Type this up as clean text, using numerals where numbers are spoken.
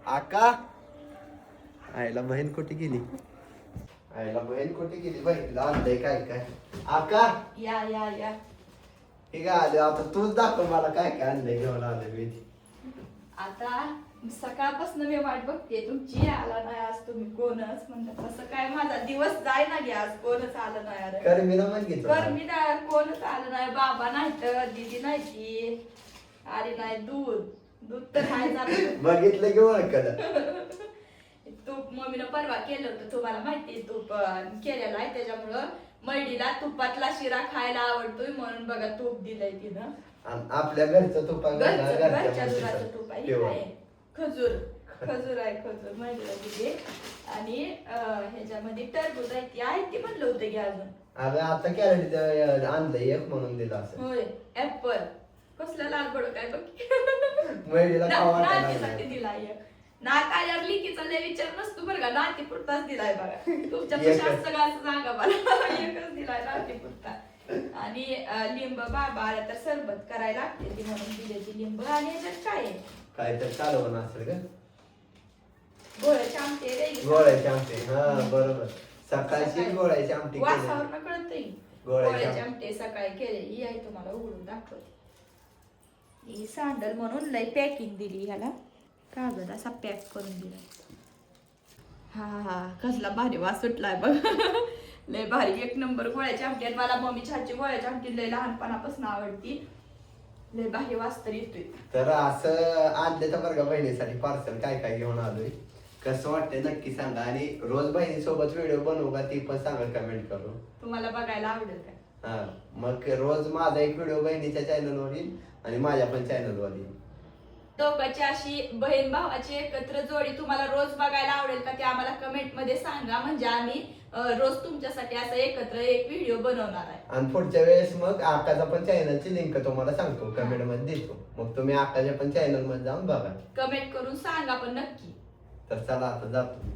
आका आईला बहीण कुठे गेली? आईला बहीण कुठे गेली? बहिणीला आणलंय काय काय? आका या या या हे काय आलं आता? तूच दाखव मला काय काय आणलंय घेऊन आलं मी. आता सकाळपासून मी वाट बघते तुमची. आला नाही आज तुम्ही कोणच म्हणलं कसं काय माझा दिवस जाय ना गे आज कोणच आलं नाही. अरे कर मी ना म्हणते कर मी ना कोणच आलं नाही. बाबा नाही तर दीदी नाही ती अरे नाही दूध तर नाही झालं. बघितलं की ओळखलं. तूप मम्मीनं परवा केलं होतं तुम्हाला माहिती तूप केलेलं आहे त्याच्यामुळं मैडीला तुपातला शिरा खायला आवडतोय म्हणून बघा तूप दिलंय तिनं. आणि आपल्या घरचं तुपा घरच्या दुधाचं तूप आहे. खजूर आहे खजूर मैडीला दिली. आणि ह्याच्यामध्ये टरबूज आहे ती म्हणलं होतं की अजून. अगं आता कॅरेट आणलंय एक म्हणून दिलं असं. होय ऍपल कसला लाल बड काय बघ. महिलेला खावा नातीसाठी दिला एक. नात आल्यावर लिकीचा लय विचार नसतो बरं का. नाती पुरताच दिलाय बघा. तुमच्या सगळं असं सांगा मला. एकच दिलाय नाती पुरता. आणि लिंब बाबा आला तर सरबत करायला लागते ती म्हणून दिल्याची लिंब. आणि ह्याच्यात काय तर कालवण असेल का? गोळ्याचे आमटे रे. गोळ्याचे आमटे हा बरोबर. सकाळची गोळ्याची आमटी वासावर कळतंय. गोळ्याचे गोळ्याचे आमटे सकाळी केले. ही आहे तुम्हाला उघडून दाखवते. ही सँडल म्हणून लय पॅकिंग दिली ह्याला. कागद असा पॅक करून दिला. हा कसला भारी वास सुटलाय बघ. लय भारी एक नंबर गोळ्याची आमटी. आणि मला मम्मीच्या हातची गोळ्याची आमटी लय लहानपणापासून आवडती. लय भारी वास तर येतोय. तर असं आणले तर बरं का बहिणीसाठी पार्सल काय काय घेऊन आलोय. कसं वाटतंय नक्की सांगा. आणि रोज बहिणीसोबत व्हिडिओ बनवू का ती पण सांगा कमेंट करून. तुम्हाला बघायला आवडेल का? हा मग रोज माझा एक व्हिडिओ बहिणीच्या चॅनलवर येईल आणि माझ्या पण चॅनलवर येईल. दोघांची अशी बहीण भावाची एकत्र जोडी तुम्हाला रोज बघायला आवडेल का ते आम्हाला कमेंट मध्ये सांगा. म्हणजे आम्ही रोज तुमच्यासाठी असं एकत्र एक व्हिडिओ बनवणार आहे. आणि पुढच्या वेळेस मग आकाचा पण चॅनलची लिंक तुम्हाला सांगतो कमेंट मध्ये देतो. मग तुम्ही आकाच्या पण चॅनल मध्ये जाऊन बघा. कमेंट करून सांगा पण नक्की. तर चला आता जातो.